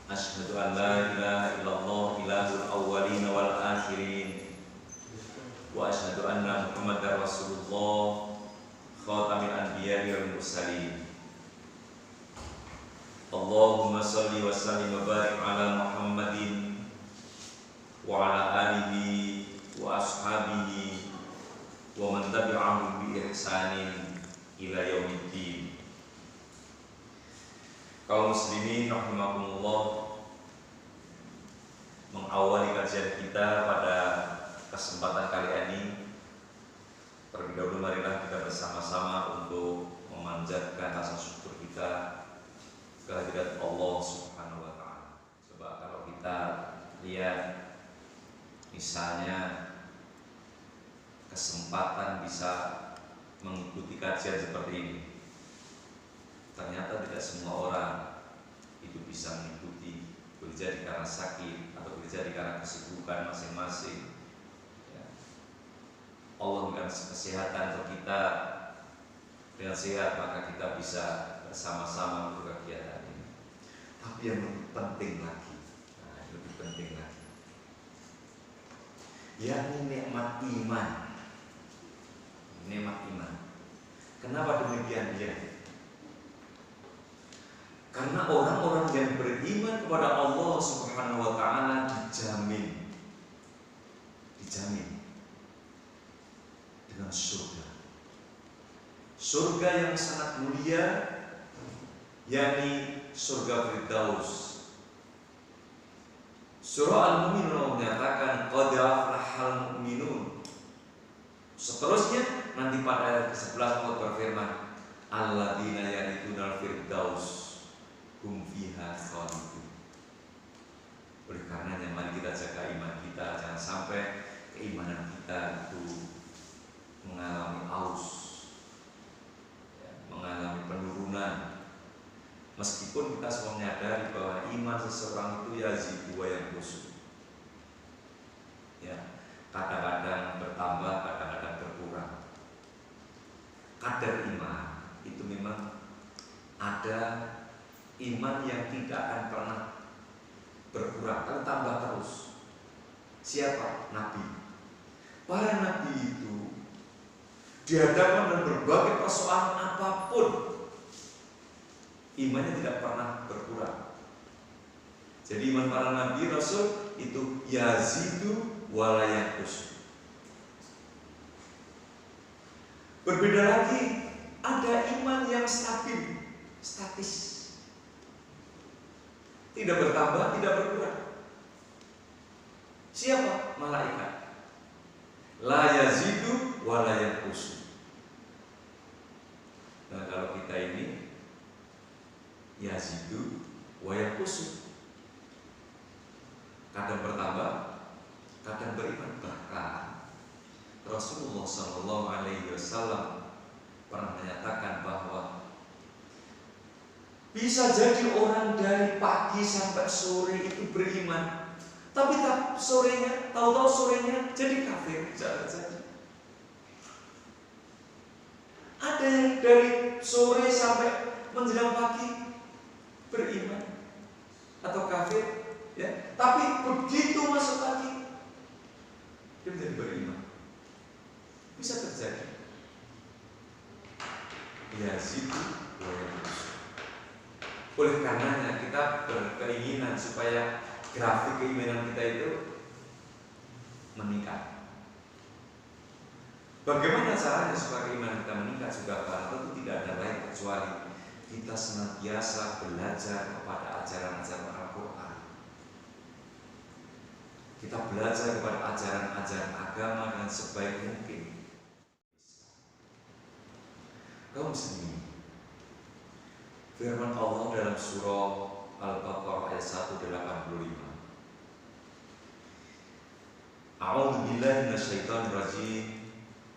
Asyhadu an la ilaha illallah ilahul awwalin wal akhirin wa asyhadu anna Muhammadar Rasulullah khatamil anbiya'i wal mursalin. Allahumma shalli wa sallim wa barik ala Muhammadin wa ala alihi wa ashabihi wa man tabi'ahum bi ihsanin ila yaumiddin. Kaum muslimin rahimakumullah, mengawali kajian kita pada kesempatan kali ini, terlebih dahulu marilah kita bersama-sama untuk memanjatkan rasa syukur kita kehadirat Allah Subhanahu wa Ta'ala. Coba kalau kita lihat misalnya kesempatan bisa mengikuti kajian seperti ini, ternyata tidak semua orang itu bisa mengikuti, boleh jadi karena sakit atau boleh jadi karena kesibukan masing-masing. Ya. Allah memberikan kesehatan untuk kita, dengan sehat maka kita bisa bersama-sama untuk kegiatan ini. Tapi yang lebih penting lagi, lebih penting lagi, yakni nikmat iman. Nikmat iman. Kenapa demikian dia? Karena orang-orang yang beriman kepada Allah Subhanahu wa Ta'ala dijamin dengan surga. Surga yang sangat mulia, yakni surga Firdaus. Surah Al-Mu'minun menyatakan qad aflahal mu'minun. Seterusnya nanti pada ayat ke-11 Allah berfirman alladzina yarithunal firdaus hum fiha khalidun. Oleh karenanya mari kita jaga iman kita, jangan sampai keimanan kita itu mengalami aus, mengalami penurunan. Meskipun kita semua menyadari bahwa iman seseorang itu yazidu wa yanqusu, ya, kadang-kadang bertambah, kadang-kadang berkurang. Kadar iman itu memang ada iman yang tidak akan pernah berkurang, akan tambah terus. Siapa? Nabi. Para nabi itu dihadapkan dengan berbagai persoalan apapun, imannya tidak pernah berkurang. Jadi iman para nabi rasul itu yazidu wa la yanqus. Berbeda lagi, ada iman yang stabil, statis, tidak bertambah, tidak berkurang. Siapa? Malaikat. La yazidu wa la yanqus. Nah, kalau kita ini yazidu wa yanqus, kadang bertambah, kadang beriman. Bahkan Rasulullah SAW pernah menyatakan bahwa bisa jadi orang dari pagi sampai sore itu beriman, tapi tahu-tahu sorenya jadi kafir. Ada yang dari sore sampai menjelang pagi beriman atau kafir, ya. Tapi begitu masuk pagi dia menjadi beriman. Bisa terjadi. Ya situ boleh. Oleh karenanya kita berkeinginan supaya grafik keimanan kita itu meningkat. Bagaimana caranya supaya keimanan kita meningkat? Juga tentu tidak ada lain kecuali kita senantiasa belajar kepada ajaran-ajaran Al-Quran. Kita belajar kepada ajaran-ajaran agama dengan sebaik mungkin. Kaum muslimin, firman Allah dalam surah Al-Baqarah ayat 185. A'udzu billahi minasyaitonir rajim.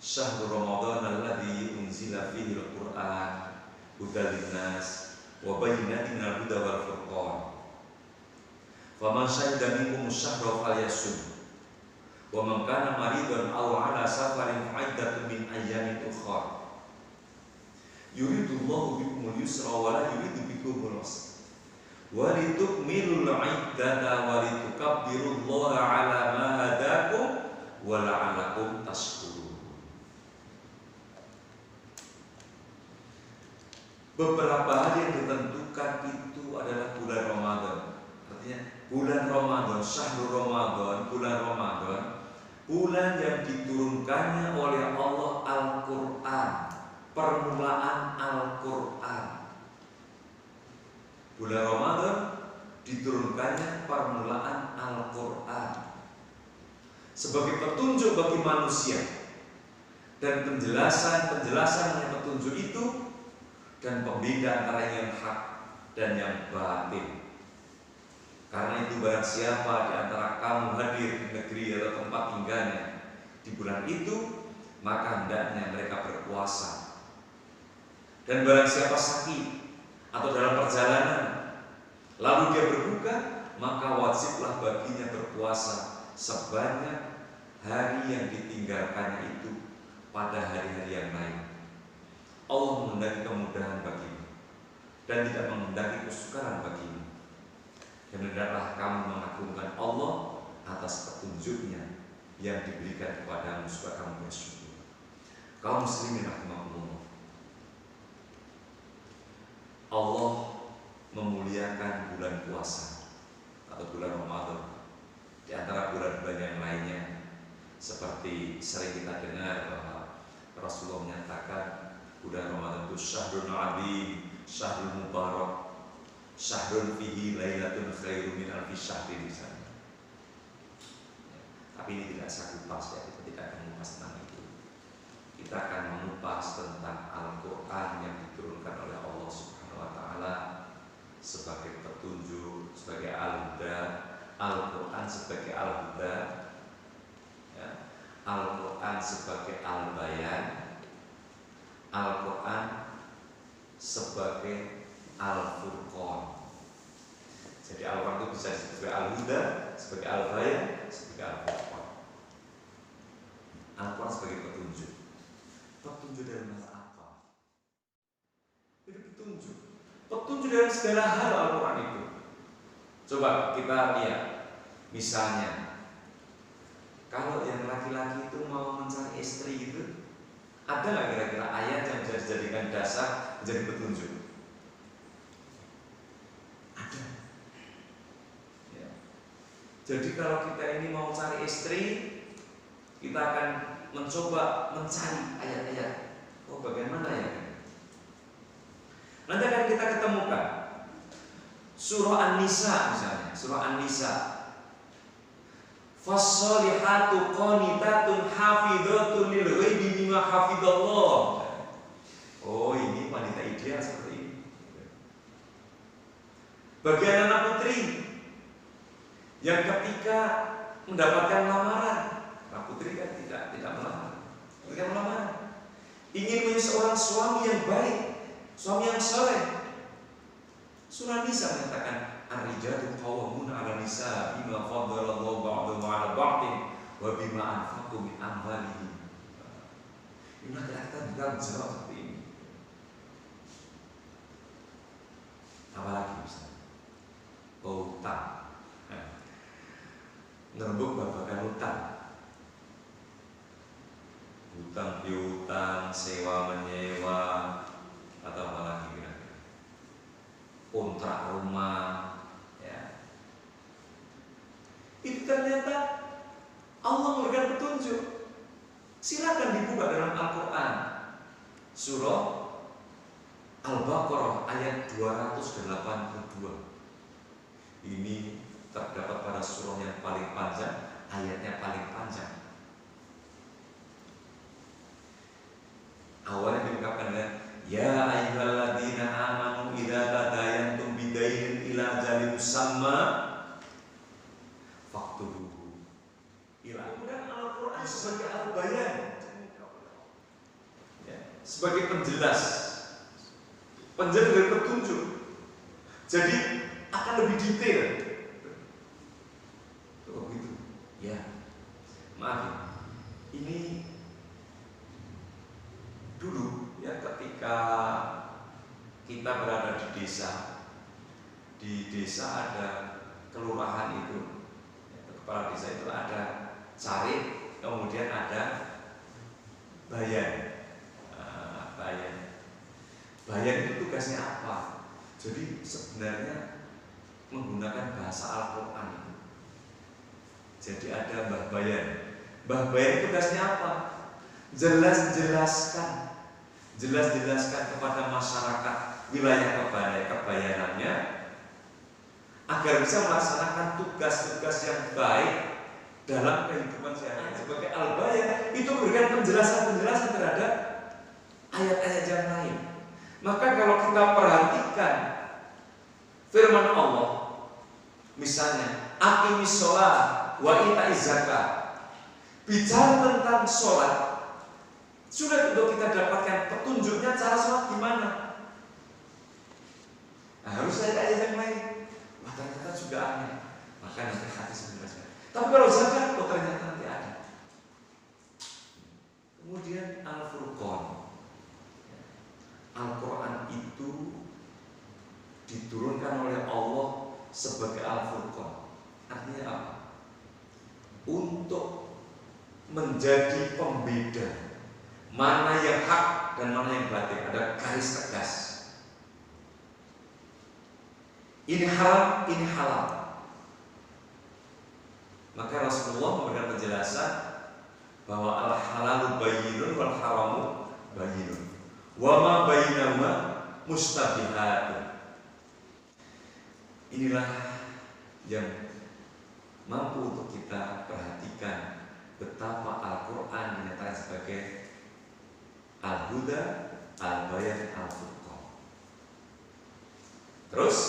Syahrul Ramadan alladzi unzila fihi al-Qur'an hudal linnas wa bayyinatin minal huda wal furqan. Faman syahida minkum asy-syahra falyasum. Wa man kana maridan aw 'ala safarin fa'iddatun min ayyamin ukhra. Yuridullahu bikumul yusra wa la yuridu bikumul usra walitukmilul iddata walitukabbirullaha ala ma hadakum wa la'allakum tashkurun. Beberapa hari yang ditentukan itu adalah bulan Ramadan. Artinya bulan Ramadan, syahrul Ramadan, bulan Ramadan, bulan yang diturunkannya oleh Allah Al-Quran, permulaan Al-Quran. Bulan Ramadan diturunkannya permulaan Al-Quran sebagai petunjuk bagi manusia dan penjelasan petunjuk itu dan pembeda antara yang hak dan yang batil. Karena itu barang siapa di antara kamu hadir di negeri atau tempat tinggalnya di bulan itu, maka hendaknya mereka berpuasa. Dan barang siapa sakit atau dalam perjalanan lalu dia berbuka, maka wajiblah baginya berpuasa sebanyak hari yang ditinggalkannya itu pada hari-hari yang lain. Allah menghendaki kemudahan bagimu dan tidak menghendaki kesukaran bagimu. Dan hendaklah kamu mengagungkan Allah atas petunjuknya yang diberikan kepadamu supaya kamu bersyukur. Kaum muslimin rahimakumullah, Allah memuliakan bulan puasa atau bulan Ramadan di antara bulan-bulan yang lainnya. Seperti sering kita dengar bahwa Rasulullah menyatakan bulan Ramadan itu syahrul azim, syahrul mubarak, syahrul fihi lailatun khairum min alfi syahrin misalnya. Tapi ini tidak saya kupas ya, kita tidak akan mengupas tentang itu. Kita akan mengupas tentang Al-Quran yang diturunkan oleh Allah Subhanahu wa Ta'ala sebagai petunjuk, sebagai al-huda, Al-Quran sebagai al-huda, ya. Al-Quran sebagai al-bayan, Al-Quran sebagai al-furqan. Jadi Al-Quran itu bisa disebut sebagai al-huda, sebagai al-bayan, sebagai al-furqan. Al-Quran sebagai petunjuk. Petunjuk dari mana apa? Itu petunjuk. Petunjuk dari segala hal Al-Quran itu. Coba kita lihat, misalnya kalau yang laki-laki itu mau mencari istri itu, ada nggak kira-kira ayat yang bisa dijadikan dasar menjadi petunjuk? Ada. Ya. Jadi kalau kita ini mau cari istri, kita akan mencoba mencari ayat-ayat. Oh, bagaimana ya? Nanti akan kita ketemukan surah An-Nisa misalnya, surah An-Nisa. Fassolihatu qanitatun hafidhatun lil ghaibi bima hafidhallah. Oh, ini wanita ideal seperti ini. Bagi anak putri yang ketika mendapatkan lamaran, anak putri kan tidak melamar, bukan lamaran, ingin menjadi seorang suami yang baik, suami yang saleh. Surah Nisa menyatakan ar-rijalu qawwamuna 'ala nisa bima faddalallahu ba'dahum 'ala ba'din wa bima anfaqu min amwalihim. Ini kita juga menjawab seperti ini. Apalagi misalnya utang, ngerembuk babakan utang piutang, sewa menyewa, atau apalagi kontrak rumah, ya. Itu ternyata Allah memberikan petunjuk. Silakan dibuka dalam Al-Quran, surah Al-Baqarah ayat 282. Ini terdapat pada surah yang paling panjang, ayatnya paling panjang. Awalnya diungkapkan dengan ya ayyuhalladzina amanu idza tadayantum bidainin ila ajalin musamma faktubuhu. Kemudian Al-Quran sebagai al-bayan, ya, sebagai penjelas dari petunjuk. Jadi akan lebih detail. Oh gitu. Ya. Maaf. Ini dulu ya ketika kita berada di desa, di desa ada kelurahan itu, kepala desa itu ada carik, kemudian ada bayan. Bayan itu tugasnya apa? Jadi sebenarnya menggunakan bahasa Al-Quran itu. Jadi ada Mbah Bayan. Mbah Bayan tugasnya apa? Jelas-jelaskan kepada masyarakat wilayah kebayanannya agar bisa melaksanakan tugas-tugas yang baik dalam kehidupan sehari-hari. Sebagai Al-Bayan itu memberikan penjelasan-penjelasan terhadap ayat-ayat yang lain. Maka kalau kita perhatikan firman Allah, misalnya aqimis sholat wa ita'iz zakat, bicara tentang sholat, sudah untuk kita dapatkan petunjuknya cara sholat gimana. Nah, harus ada ayat yang lain. Wah, ternyata juga aneh. Maka nanti hadis menjelaskan. Tapi kalau zakat, oh ternyata nanti ada. Kemudian Al-Furqan. Al-Quran itu diturunkan oleh Allah sebagai Al-Furqan. Artinya apa? Untuk menjadi pembeda mana yang hak dan mana yang batil. Ada garis tegas. Ini haram, ini halal. Maka Rasulullah memberikan penjelasan bahwa al-halalu bayyinun wal haramu bayyinun. Wa ma bainahuma mustabihatun. Inilah yang mampu untuk kita perhatikan betapa Al-Quran dinyatakan sebagai Al-Huda, Al-Bayan, Al-Furqan. Terus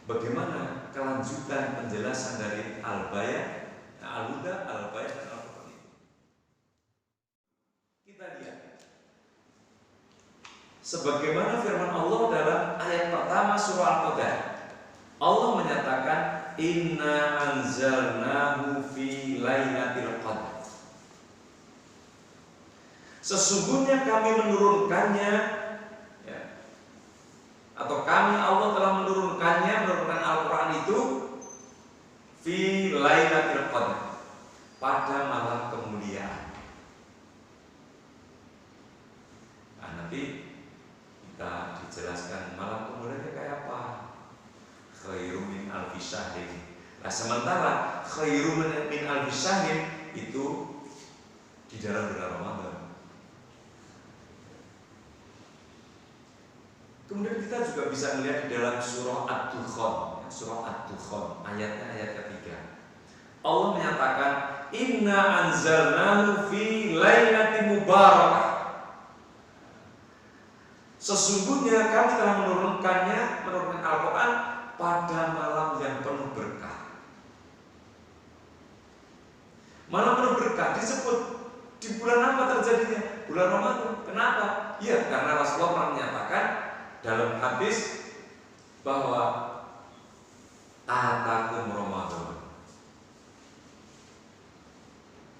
bagaimana kelanjutan penjelasan dari Al-Bayan, Al-Huda, Al-Bayan, dan Al-Furqan itu? Kita lihat sebagaimana firman Allah dalam ayat pertama surah Al-Qadar. Allah menyatakan inna anzalnahu fi lailatul qadar. Sesungguhnya kami menurunkannya, ya, atau kami Allah telah menurunkan Al-Quran itu fi lailatul qadar, pada malam kemuliaan. Nah, nanti kita dijelaskan malam kemuliaan kayak apa. Khairum min alfi syahrin. Nah, sementara khairum min alfi syahrin itu di dalam bulan Ramadan. Kemudian kita juga bisa melihat di dalam surah Ad-Dukhan, ayatnya ayat ketiga. Allah menyatakan inna anzalnahu fi lailatin mubarakah. Sesungguhnya kami telah menurunkan Al-Quran pada malam yang penuh berkah. Malam penuh berkah disebut di bulan apa terjadinya? Bulan Ramadan. Kenapa? Ya, karena Rasulullah pernah menyatakan dalam hadis bahwa atakum Ramadan,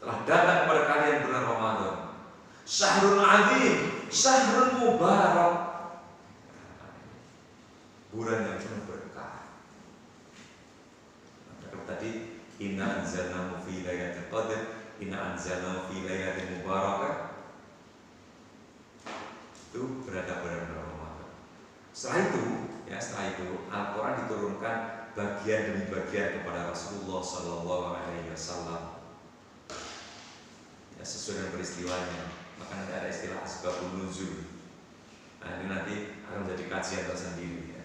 telah datang kepada kalian bulan Ramadan, syahrul azim, syahrul mubarak, bulan yang penuh berkah. Maka tadi inna anzalnahu fi lailatul qadar, inna anzalnahu fi lailatin mubarakah, itu berada pada bulan Ramadan. Setelah itu Al-Quran diturunkan bagian demi bagian kepada Rasulullah SAW, ya, sesuai dengan peristiwanya. Maka nanti ada istilah asbabun nuzul. Nah, ini nanti akan menjadi kajian tersendiri, ya.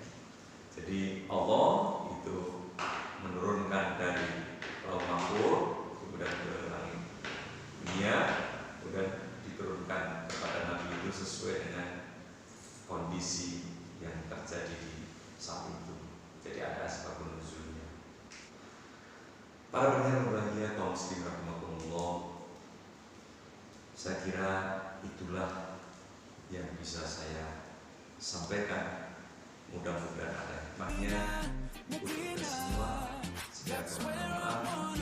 Jadi Allah itu menurunkan dari Lauh Mahfuz kemudian ke langit dunia, kemudian diturunkan kepada Nabi itu sesuai dengan kondisi yang terjadi di saat itu. Jadi ada asbabun nuzulnya. Para pendengar berbahagia kaum muslimin rahimakumullah, saya kira itulah yang bisa saya sampaikan. Mudah-mudahan ada hikmahnya untuk kita semua. Segala permohonan maaf.